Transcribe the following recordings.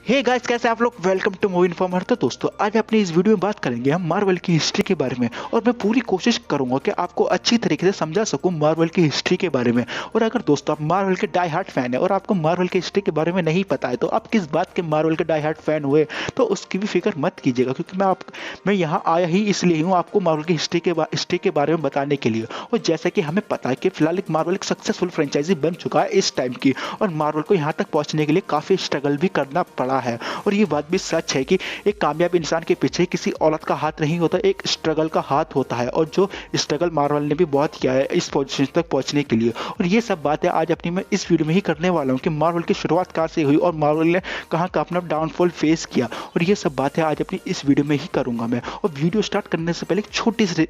Hey guys, कैसे आप लोग। Welcome to movie informer. तो दोस्तों, आज अपनी इस वीडियो में बात करेंगे हम मार्वल की हिस्ट्री के बारे में। और मैं पूरी कोशिश करूंगा कि आपको अच्छी तरीके से समझा सकूं मार्वल की हिस्ट्री के बारे में। और अगर दोस्तों आप मार्वल के डाई हार्ट फैन है और आपको मार्वल की हिस्ट्री के बारे में नहीं पता है, तो आप किस बात के मार्वल के डाई हार्ट फैन हुए, तो उसकी भी फिक्र मत कीजिएगा, क्योंकि मैं यहाँ आया ही इसलिए हूँ आपको मार्वल की हिस्ट्री के बारे में बताने के लिए। और जैसे कि हमें पता है कि फिलहाल एक मार्वल एक सक्सेसफुल फ्रेंचाइजी बन चुका है इस टाइम की, और मार्वल को यहाँ तक पहुँचने के लिए काफ़ी स्ट्रगल भी करना पड़ा है। और ये बात भी सच है कि एक कामयाब इंसान के पीछे किसी औरत का हाथ नहीं होता, एक स्ट्रगल का हाथ होता है। और जो स्ट्रगल मार्वल ने भी बहुत किया है इस पोजीशन तक पहुंचने के लिए। और ये सब बातें आज अपनी मैं इस वीडियो में ही करने वाला हूं कि मार्वल की शुरुआत कहां से हुई और मार्वल ने कहां का अपना डाउनफॉल फेस किया। और ये सब बातें आज अपनी इस वीडियो में ही करूंगा मैं। और वीडियो स्टार्ट करने से पहले एक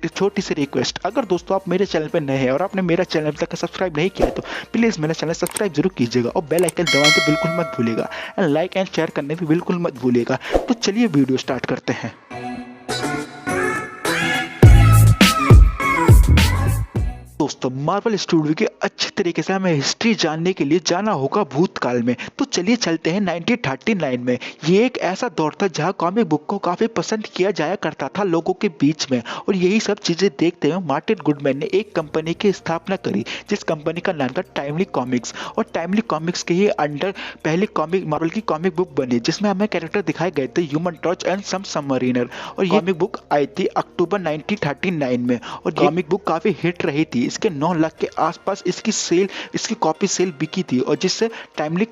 छोटी सी रिक्वेस्ट, अगर दोस्तों आप मेरे चैनल पर नए हैं और आपने मेरा चैनल तक सब्सक्राइब नहीं किया है, तो प्लीज़ मेरा चैनल सब्सक्राइब जरूर कीजिएगा और बेल आइकन दबाना तो बिल्कुल मत भूलिएगा। एंड लाइक एंड शेयर करने भी बिल्कुल मत भूलिएगा। तो चलिए वीडियो स्टार्ट करते हैं। दोस्तों, मार्वल स्टूडियो की अच्छी तरीके से हमें हिस्ट्री जानने के लिए जाना होगा भूतकाल में। तो चलिए चलते हैं 1939 में। ये एक ऐसा दौर था जहां कॉमिक बुक को काफी पसंद किया जाया करता था लोगों के बीच में। और यही सब चीजें देखते हुए मार्टिन गुडमैन ने एक कंपनी की स्थापना करी, जिस कंपनी का नाम था टाइमली कॉमिक्स। और टाइमली कॉमिक्स के ही अंडर पहले कॉमिक मार्वल की कॉमिक बुक बनी, जिसमें हमें कैरेक्टर दिखाए गए थे human torch and some submariner. और ये कॉमिक बुक आई थी अक्टूबर 1939 में। और कॉमिक बुक काफी हिट रही थी। इसके 9 लाख के आसपास इसकी कॉपी सेल बिकी थी, और जिससे टाइमली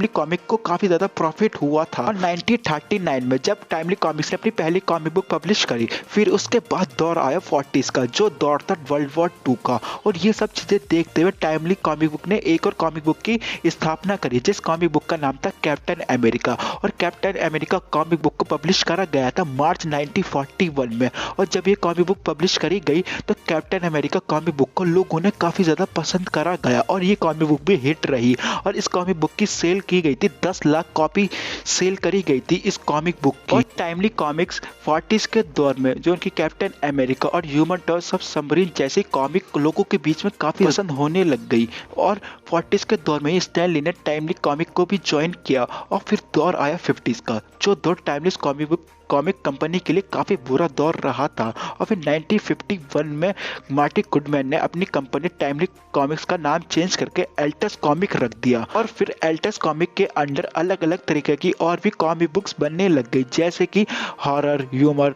कॉमिक को काफी ज्यादा प्रॉफिट हुआ था। और 1939 में जब टाइमली कॉमिक्स ने अपनी पहली कॉमिक बुक पब्लिश करी, फिर उसके बाद दौर आया 40s का, जो दौर था वर्ल्ड वॉर 2 का। और ये सब चीजें देखते हुए टाइमली कॉमिक बुक ने एक और कॉमिक बुक की स्थापना करी, जिस कॉमिक बुक का नाम था कैप्टन अमेरिका। और कैप्टन अमेरिका कॉमिक बुक को पब्लिश करा गया था मार्च 1941 में। और जब ये कॉमिक बुक पब्लिश करी गई, तो कैप्टन अमेरिका कॉमिक बुक को लोगों ने काफी ज्यादा पसंद करा गया, और ये कॉमिक बुक भी हिट रही। और इस कॉमिक बुक की सेल की गई थी 10 लाख कॉपी सेल करी गई थी इस कॉमिक बुक की। और टाइमली कॉमिक्स 40s के दौर में जो उनकी कैप्टन अमेरिका और ह्यूमन टॉर्च सब सबमरीन जैसी कॉमिक लोगों के बीच में काफी पसंद होने लग गई। और 40s के दौर में स्टैन ली ने टाइमली कॉमिक को भी ज्वाइन किया। और फिर दौर आया 50s का, जो दौर टाइमलेस कॉमिक कंपनी के लिए काफी बुरा दौर रहा था। और फिर 1951 में मार्टिन गुडमैन ने अपनी कंपनी टाइमली कॉमिक्स का नाम चेंज करके एल्टस कॉमिक रख दिया। और फिर एल्टस कॉमिक के अंडर अलग अलग तरीके की और भी कॉमिक बुक्स बनने लग गई, जैसे कि horror, humour,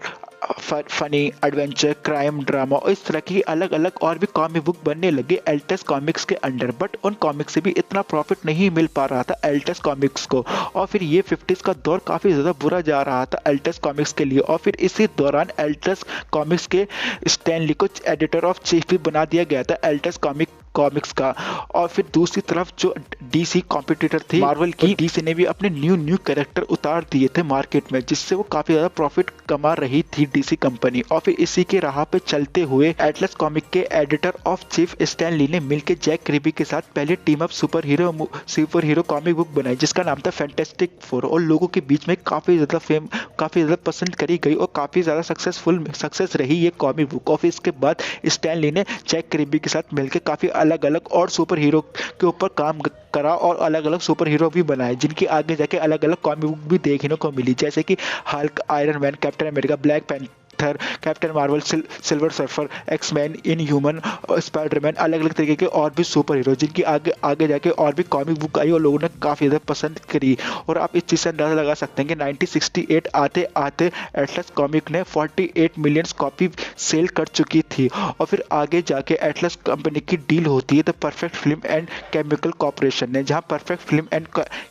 funny, adventure, crime, drama, और इस तरह की अलग अलग और भी कॉमिक बुक बनने लगे एल्टस कॉमिक्स के अंडर। बट उन कॉमिक्स से भी इतना प्रॉफिट नहीं मिल पा रहा था एल्टस कॉमिक्स को। और फिर ये 50s का दौर काफी ज्यादा बुरा जा रहा था एल्टस कॉमिक्स के लिए। और फिर इसी दौरान एल्टस कॉमिक्स के स्टैन ली को एडिटर ऑफ चीफ भी बना दिया गया था एल्टस कॉमिक्स का। और फिर दूसरी तरफ जो डीसी कॉम्पिटिटर थी मार्वल की, डीसी ने भी अपने न्यू कैरेक्टर उतार दिए थे मार्केट में, जिससे वो काफी ज्यादा प्रॉफिट कमा रही थी डीसी कंपनी। और फिर इसी के राह पे चलते हुए एटलस कॉमिक के editor of chief Stan Lee ने मिलकर जैक किर्बी के साथ पहले team up super hero comic book बनाई, जिसका नाम था फैंटास्टिक फोर। और लोगों के बीच में काफी ज्यादा पसंद करी गई और काफी ज्यादा सक्सेस रही ये कॉमिक बुक। और फिर इसके बाद स्टैन ली ने जैक किर्बी के साथ मिलकर काफी अलग अलग और सुपर हीरो के ऊपर काम करा और अलग अलग सुपर हीरो भी बनाए, जिनकी आगे जाके अलग अलग कॉमिक बुक भी देखने को मिली, जैसे कि Hulk, iron man, captain America, black panther, captain Marvel, silver surfer, X Men, inhuman, Spiderman, अलग अलग तरीके के और भी सुपर हीरो, जिनकी आगे जाके और भी कॉमिक बुक आई और लोगों ने काफी ज्यादा पसंद करी। और आप इस चीज से अंदाजा लगा सकते हैं कि 1968 आते आते एटलस कॉमिक ने 48 मिलियन कॉपी सेल कर चुकी थी। और फिर आगे जाके एटलस कंपनी की डील होती है the perfect film and chemical corporation ने, जहां perfect film and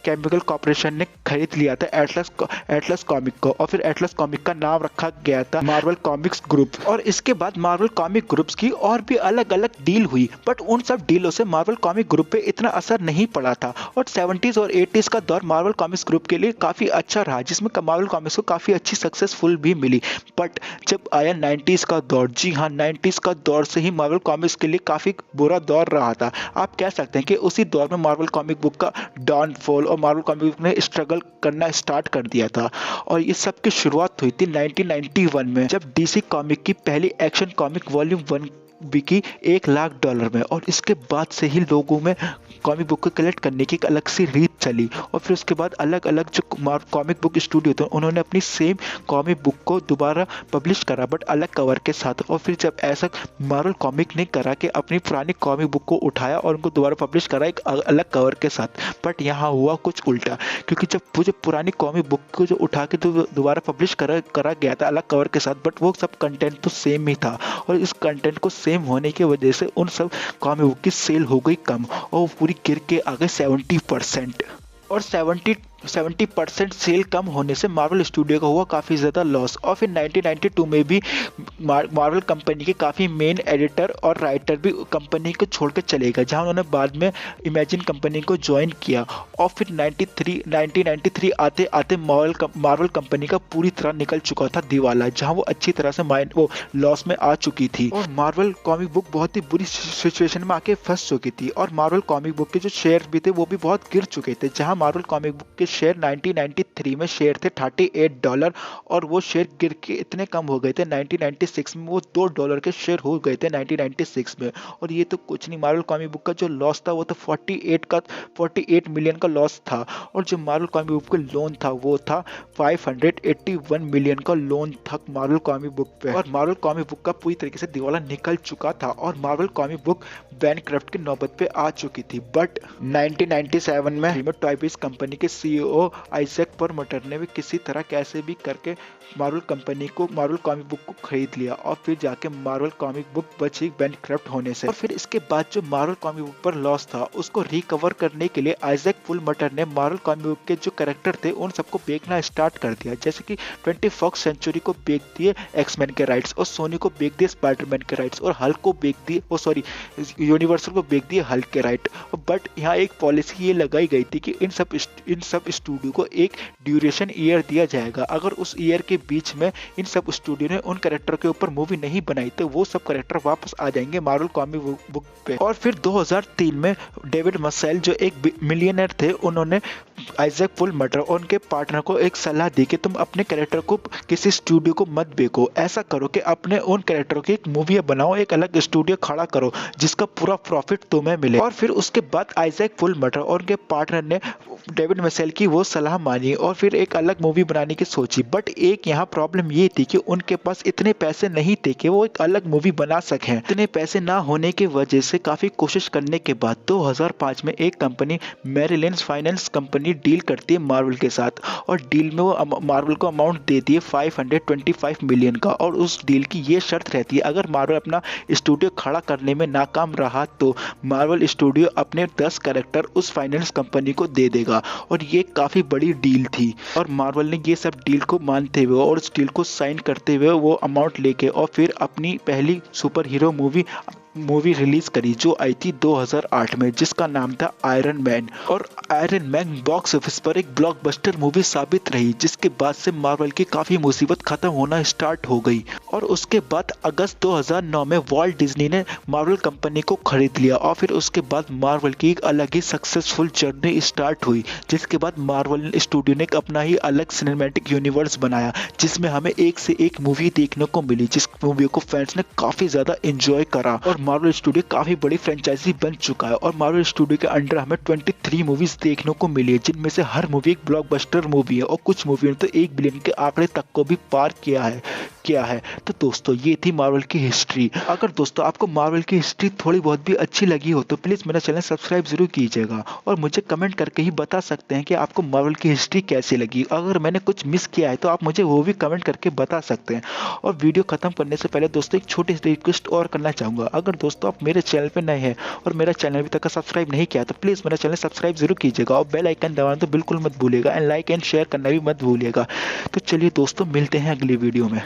chemical corporation ने खरीद लिया था एटलस कॉमिक को। और फिर एटलस कॉमिक का नाम रखा गया था मार्वल कॉमिक्स ग्रुप। और इसके बाद मार्वल कॉमिक ग्रुप्स की और भी अलग अलग डील हुई, बट उन सब डीलों से मार्वल कॉमिक ग्रुप पे इतना असर नहीं पड़ा था। और 70s और 80s का दौर मार्वल कॉमिक्स ग्रुप के लिए काफी अच्छा रहा, जिसमें मार्वल कॉमिक्स को काफी अच्छी सक्सेसफुल भी मिली। बट जब आया 90s का दौर, जी हाँ 90s का दौर से ही मार्वल कॉमिक्स के लिए काफी बुरा दौर रहा था। आप कह सकते हैं कि उसी दौर में मार्वल कॉमिक बुक का डाउनफॉल और मार्वल कॉमिक बुक ने स्ट्रगल करना स्टार्ट कर दिया था। और ये सब की शुरुआत हुई थी 1991 में, जब डीसी कॉमिक की पहली एक्शन कॉमिक वॉल्यूम 1 बिकी $1,00,000 में। और इसके बाद से ही लोगों में कॉमिक बुक को कलेक्ट करने की एक अलग सी रीत चली। और फिर उसके बाद अलग अलग जो कॉमिक बुक स्टूडियो थे उन्होंने अपनी सेम कॉमिक बुक को दोबारा पब्लिश करा, बट अलग कवर के साथ। और फिर जब ऐसा मार्वल कॉमिक ने करा कि अपनी पुरानी कॉमिक बुक को उठाया और उनको दोबारा पब्लिश करा एक अलग कवर के साथ। बट यहाँ हुआ कुछ उल्टा, क्योंकि जब वो पुरानी कॉमिक बुक को जो उठा के दोबारा पब्लिश करा गया था अलग कवर के साथ, बट वो सब कंटेंट तो सेम ही था। और इस कंटेंट को सेम होने की वजह से उन सब कॉमिक बुक की सेल हो गई कम और वो पूरी गिर के आ गई 70%। और 70% सेल कम होने से मार्वल स्टूडियो का हुआ काफ़ी ज़्यादा लॉस। और फिर 1992 में भी मार्वल कंपनी के काफ़ी मेन एडिटर और राइटर भी कंपनी को छोड़ कर चले गए, जहाँ उन्होंने बाद में इमेजिन कंपनी को ज्वाइन किया। और फिर 1993 आते आते मार्वल कंपनी का पूरी तरह निकल चुका था दिवाला, जहाँ वो अच्छी तरह से वो लॉस में आ चुकी थी और मार्वल कॉमिक बुक बहुत ही बुरी सिचुएशन में आके फंस चुकी थी। और मार्वल कॉमिक बुक के जो शेयर भी थे वो भी बहुत गिर चुके थे, जहाँ मार्वल कॉमिक बुक के शेयर 1993 में शेयर थे $38 और वो शेयर गिर के इतने कम हो गए थे 1996 में वो $2 के शेयर हो गए थे 1996 में। और ये तो कुछ नहीं, मार्वल कॉमिक बुक का जो लॉस था वो तो 48 मिलियन का लॉस था। और जो मार्वल कॉमिक बुक का लोन था वो था 581 मिलियन का लोन था मार्वल कॉमिक बुक पे। और मार्वल कॉमिक बुक का पूरी तरीके से दिवाला निकल चुका था और मार्वल कॉमिक बुक बैंकक्रफ्ट की नौबत पे आ चुकी थी। बट 1997 में टॉय बीज कंपनी के CEO आइजैक परलमुटर ने भी किसी तरह कैसे भी करके मार्वल कॉमिक बुक को खरीद लिया और फिर जाके मार्वल कॉमिक बुक बची बैंकक्रफ्ट होने से। और फिर इसके बाद जो मार्वल कॉमिक बुक पर लॉस था उसको रिकवर करने के लिए आइजैक परलमुटर ने मार्वल कॉमिक बुक के जो कैरेक्टर थे उन सबको बेचना स्टार्ट कर दिया। जैसे कि 21st सेंचुरी को बेच दिए एक्समैन के राइट्स और सोनी को बेच दिए स्पाइडरमैन के राइट्स और हल्क को बेच दिए यूनिवर्सल को बेच दिए हल्क के राइट। बट यहाँ एक पॉलिसी ये लगाई गई थी कि इन सब स्टूडियो को एक ड्यूरेशन ईयर दिया जाएगा। अगर उस ईयर के बीच में इन सब स्टूडियो ने उन कैरेक्टर के ऊपर मूवी नहीं बनाई तो वो सब कैरेक्टर वापस आ जाएंगे मार्वल कॉमिक बुक पे। और फिर 2003 में डेविड मसेल जो एक मिलियनर थे उन्होंने आइजैक परलमुटर और उनके पार्टनर को एक सलाह दी कि तुम अपने कैरेक्टर को किसी स्टूडियो को मत बेचो, ऐसा करो कि अपने उन कैरेक्टरों की एक मूवी बनाओ, एक अलग स्टूडियो खड़ा करो जिसका पूरा प्रॉफिट तुम्हें मिले। और फिर उसके बाद आइजैक परलमुटर और उनके पार्टनर ने डेविड मसेल की वो सलाह मानी और फिर एक अलग मूवी बनाने की सोची। बट एक यहाँ प्रॉब्लम ये थी कि उनके पास इतने पैसे नहीं थे कि वो एक अलग मूवी बना सकें। इतने पैसे ना होने की वजह से काफी कोशिश करने के बाद 2005 में एक कंपनी मैरिलिंस फाइनेंस कंपनी डील करती है मार्वल के साथ और डील में वो मार्वल को अमाउंट देती है 525 मिलियन का। और उस डील की ये शर्त रहती है अगर मार्वल अपना स्टूडियो खड़ा करने में नाकाम रहा तो मार्वल स्टूडियो अपने 10 कैरेक्टर उस फाइनेंस कंपनी को दे देगा। और ये काफी बड़ी डील थी और मार्वल ने ये सब डील को मानते हुए और उस डील को साइन करते हुए वो अमाउंट लेके और फिर अपनी पहली सुपर हीरो मूवी रिलीज करी जो आई थी 2008 में, जिसका नाम था आयरन मैन। और आयरन मैन बॉक्स ऑफिस पर एक ब्लॉकबस्टर मूवी साबित रही, जिसके बाद से मार्वल की काफी मुसीबत खत्म होना स्टार्ट हो गई। और उसके बाद अगस्त 2009 में वॉल्ट डिज्नी ने मार्वल कंपनी को खरीद लिया और फिर उसके बाद मार्वल की एक अलग ही सक्सेसफुल जर्नी स्टार्ट हुई, जिसके बाद मार्वल स्टूडियो ने एक अपना ही अलग सिनेमैटिक यूनिवर्स बनाया जिसमें हमें एक से एक मूवी देखने को मिली, जिस मूवी को फैंस ने काफी ज्यादा एंजॉय करा। और मार्वल स्टूडियो काफी बड़ी फ्रेंचाइजी बन चुका है और मार्वल स्टूडियो के अंडर हमें 23 मूवीज देखने को मिली है, जिनमें से हर मूवी एक ब्लॉकबस्टर मूवी है और कुछ मूवी ने तो 1 बिलियन के आंकड़े तक को भी पार किया है। तो दोस्तों ये थी मार्वल की हिस्ट्री। अगर दोस्तों आपको मार्वल की हिस्ट्री थोड़ी बहुत भी अच्छी लगी हो तो प्लीज मेरा चैनल सब्सक्राइब जरूर कीजिएगा और मुझे कमेंट करके ही बता सकते हैं कि आपको मार्वल की हिस्ट्री कैसी लगी। अगर मैंने कुछ मिस किया है तो आप मुझे वो भी कमेंट करके बता सकते हैं। और वीडियो खत्म करने से पहले दोस्तों एक छोटी सी रिक्वेस्ट और करना चाहूंगा, अगर दोस्तों आप मेरे चैनल पे नए हैं और मेरा चैनल अभी तक सब्सक्राइब नहीं किया तो प्लीज मेरा चैनल सब्सक्राइब जरूर कीजिएगा और बेल आइकन दबाना तो बिल्कुल मत भूलिएगा एंड लाइक एंड शेयर करना भी मत भूलिएगा। तो चलिए दोस्तों मिलते हैं अगली वीडियो में।